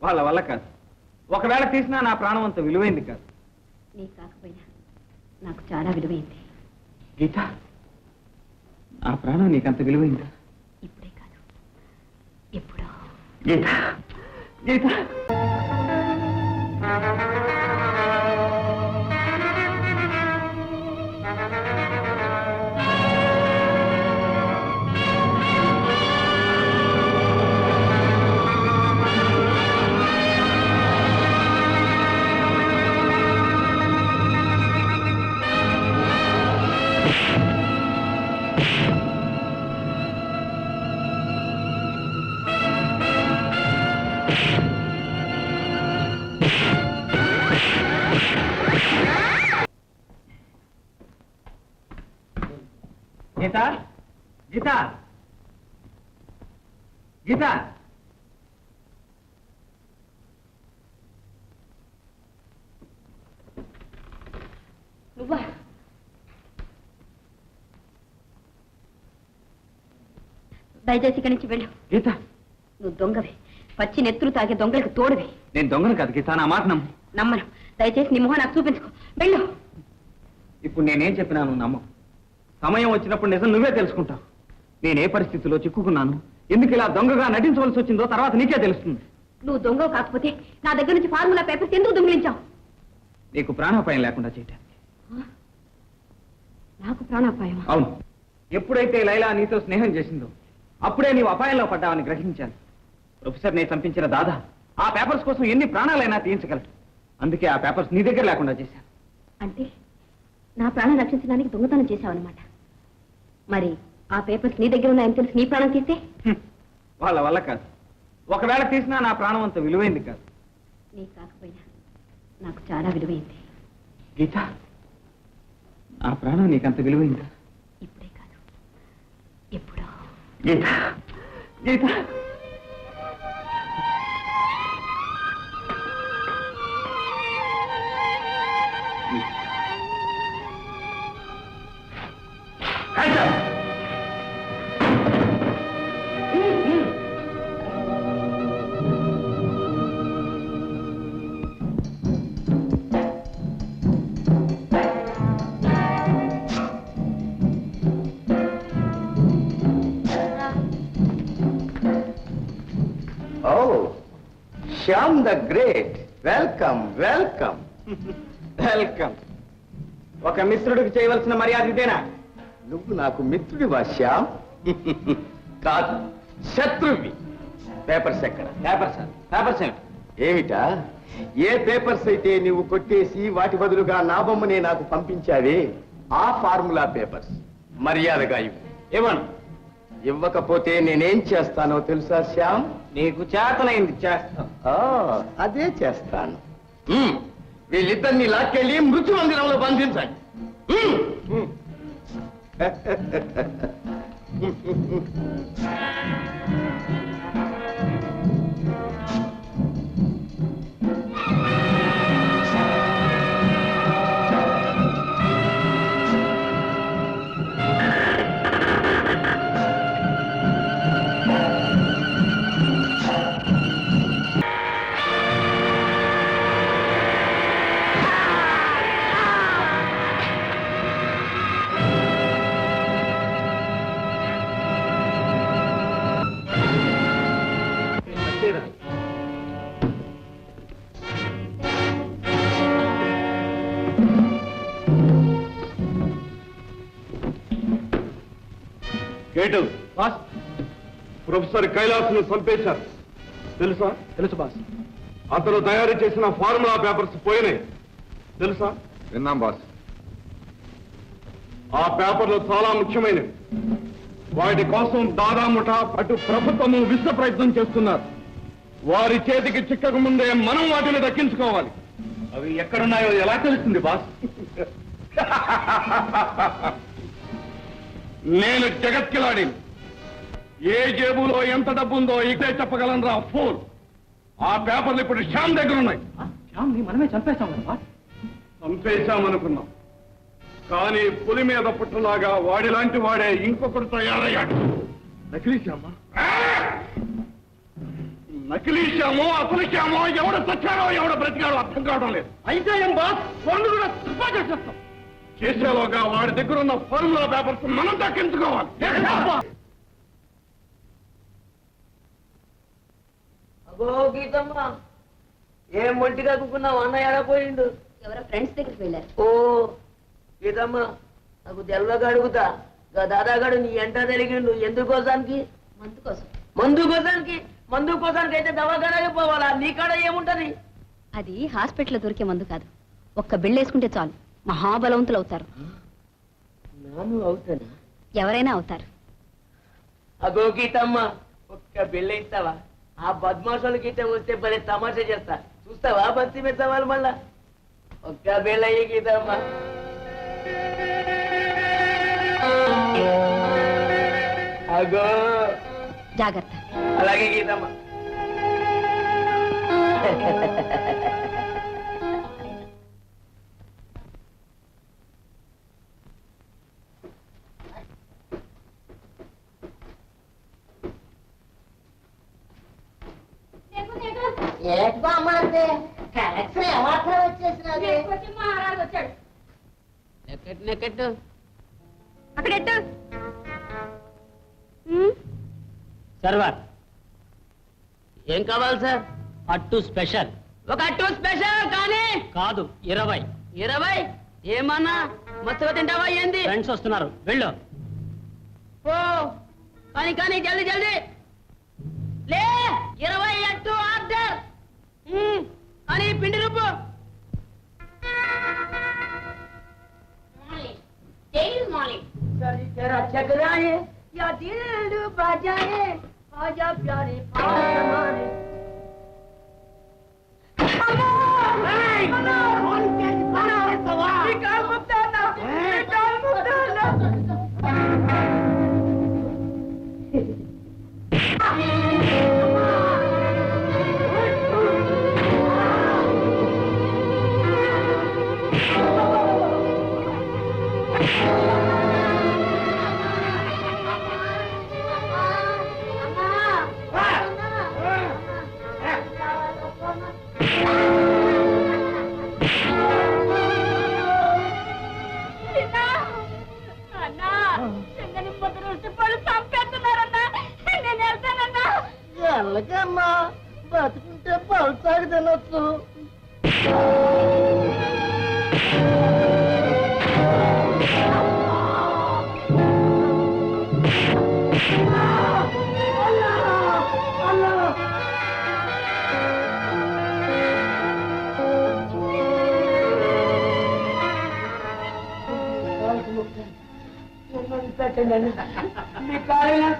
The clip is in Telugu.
వాళ్ళ వల్ల కాదు. ఒకవేళ తీసినా నా ప్రాణం అంత విలువైంది కాదు. నీ కాకపోయినా నాకు చాలా విలువైంది. గీత, నా ప్రాణం నీకంత విలువైందా? ఇప్పుడే కాదు, ఎప్పుడో. గీత, గీత. గీత, గీత, గీత. నువ్వా? దయచేసి ఇక్కడి నుంచి వెళ్ళు. గీత, నువ్వు దొంగవి, పచ్చి నెత్తులు తాగే దొంగలకు తోడువి. నేను దొంగను కాదు గీత, నా మాట నమ్ము. నమ్మను. దయచేసి నీ మొహం నాకు చూపించుకో. వెళ్ళు. ఇప్పుడు నేనేం చెప్పినా నువ్వు నమ్మవు. సమయం వచ్చినప్పుడు నిజం నువ్వే తెలుసుకుంటావు. నేనే పరిస్థితిలో చిక్కుకున్నాను, ఎందుకు ఇలా దొంగగా నటించవలసి వచ్చిందో తర్వాత నీకే తెలుస్తుంది. నువ్వు దొంగ కాకపోతే నా దగ్గర నుంచి ఫార్ములా పేపర్స్ ఎందుకు దొంగిలించావు? నీకు ప్రాణాపాయం లేకుండా చేయటానికి. నాకు ప్రాణాపాయం? అవును. ఎప్పుడైతే లైలా నీతో స్నేహం చేసిందో అప్పుడే నీవు అపాయంలో పడ్డావని గ్రహించాను. ప్రొఫెసర్ ని చంపించిన దాదా ఆ పేపర్స్ కోసం ఎన్ని ప్రాణాలైనా తీయించగలడు. అందుకే ఆ పేపర్స్ నీ దగ్గర లేకుండా చేశాను. అంటే నా ప్రాణం రక్షించడానికి దొంగతనం చేశావన్నమాట. మరి ఆ పేపర్స్ నీ దగ్గర ఉన్నాయని తెలిసి నీ ప్రాణం తీస్తే? వాళ్ళ వల్ల కాదు. ఒకవేళ తీసినా నా ప్రాణం అంత విలువైంది కాదు. నీ కాకపోయినా నాకు చాలా విలువైంది. గీత, నా ప్రాణం నీకంత విలువైందా? ఇప్పుడే కాదు, ఎప్పుడో. Geetha, Geetha. Shyam the great, welcome welcome. Welcome. ఒక మిత్రుడికి చేయవలసిన మర్యాద ఇదేనా? నువ్వు నాకు మిత్రుడివా శ్యామ్? కాదు, శత్రువి. పేపర్స్ ఎక్కడ? పేపర్స్ పేపర్స్ ఏమిటి? ఏమిటా? ఏ పేపర్స్ అయితే నువ్వు కొట్టేసి వాటి బదులుగా నా బొమ్మనే నాకు పంపించావే, ఆ ఫార్ములా పేపర్స్ మర్యాదగా ఇవ్వు. ఇవ్వను. ఇవ్వకపోతే నేనేం చేస్తానో తెలుసా శ్యామ్? నీకు చేతనైంది చేస్తాను. అదే చేస్తాను. వీళ్ళిద్దరిని లాక్కెళ్ళి మృత్యు మందిరంలో బంధించండి. గేటు బాస్, ప్రొఫెసర్ కైలాస్ను చంపేశారు. తెలుసా? తెలుసు బాస్. అతను తయారు చేసిన ఫార్ములా పేపర్స్ పోయినాయి. తెలుసా? విన్నాం బాస్. ఆ పేపర్లు చాలా ముఖ్యమైనవి. వాటి కోసం దాదా ముఠా అటు ప్రభుత్వము విశ్వ ప్రయత్నం చేస్తున్నారు. వారి చేతికి చిక్కక ముందే మనం వాటిని దక్కించుకోవాలి. అవి ఎక్కడున్నాయో ఎలా తెలుస్తుంది బాస్? నేను జగత్కిలాడి. ఏ జేబులో ఎంత డబ్బు ఉందో ఇదే చెప్పగలను రా ఫోన్. ఆ పేపర్లు ఇప్పుడు శ్యామ్ దగ్గర ఉన్నాయి. మనమే చంపేశాం కదా బాస్. చంపేశామనుకున్నాం, కానీ పులి మీద పుట్టలాగా వాడిలాంటి వాడే ఇంకొకరు తయారయ్యాడు. నకిలీ శ్యామా? నకిలీ శ్యామో అసలు శ్యామో ఎవడు చచ్చాడో ఎవడు బ్రతికాడో అర్థం కావడం లేదు. అయితే ఏం బాస్, వాళ్ళు కూడా తప్పా చేసేస్తాం. చేసేలోగా వాడి దగ్గర ఉన్న ఫార్ములా పేపర్స్ మనం దక్కించుకోవాలి. అగో గీతమ్మ, ఏం ఒంటిగా కుక్కున్నావు? అన్నయ్య ఆడపోయిండు. ఎవరో ఫ్రెండ్స్ దగ్గరికి వెళ్ళారు. ఓ గీతమ్మ, నాకు తెల్లగా అడుగుతా, దాదాగాడు నీ ఎంట తిరిగిండు ఎందుకోసానికి? మందు కోసం. మందు కోసానికి అయితే దవాఖానకి పోవాలా? నీ కాడ ఏముంటది? అది హాస్పిటల్లో దొరికే మందు కాదు. ఒక్క బిళ్ళేసుకుంటే చాలు, మహాబలవంతులు అవుతారు. నాను అవుతానా? ఎవరైనా అవుతారు. అగో గీతమ్మ, ఒక్క బిళ్ళ ఇస్తావా? ఆ బద్మాషుల గీత వస్తే భలే తమాషా చేస్తా, చూస్తావా? బస్తి మెత్తవాళ్ళు మళ్ళా. ఒక్క బిళ్ళ అయ్యి గీతమ్మ. అగో జాగ్రత్త. అలాగే గీతమ్మ. నెక్కట్టు అక్కడెట్టు. సర్వర్ ఏం కావాలి సార్? అట్టు స్పెషల్. ఒక అట్టు స్పెషల్ కానీ కాదు 20. 20 ఏమన్నా మస్తుగా తింటావా ఏంది? ఫ్రెండ్స్ వస్తున్నారు, వెళ్ళు. ఓ కానీ జల్దీ జల్దీ లే. 20 అట్టు ఆర్డర్. కానీ పిండి రుబ్బు. जरा चकराए या दिल बजाए आजा प्यारे पारमाने ఎల్లకమ్మా బతుకుంటే పలుసాగి తినొచ్చు. పెట్టండి మీ కాలేజ్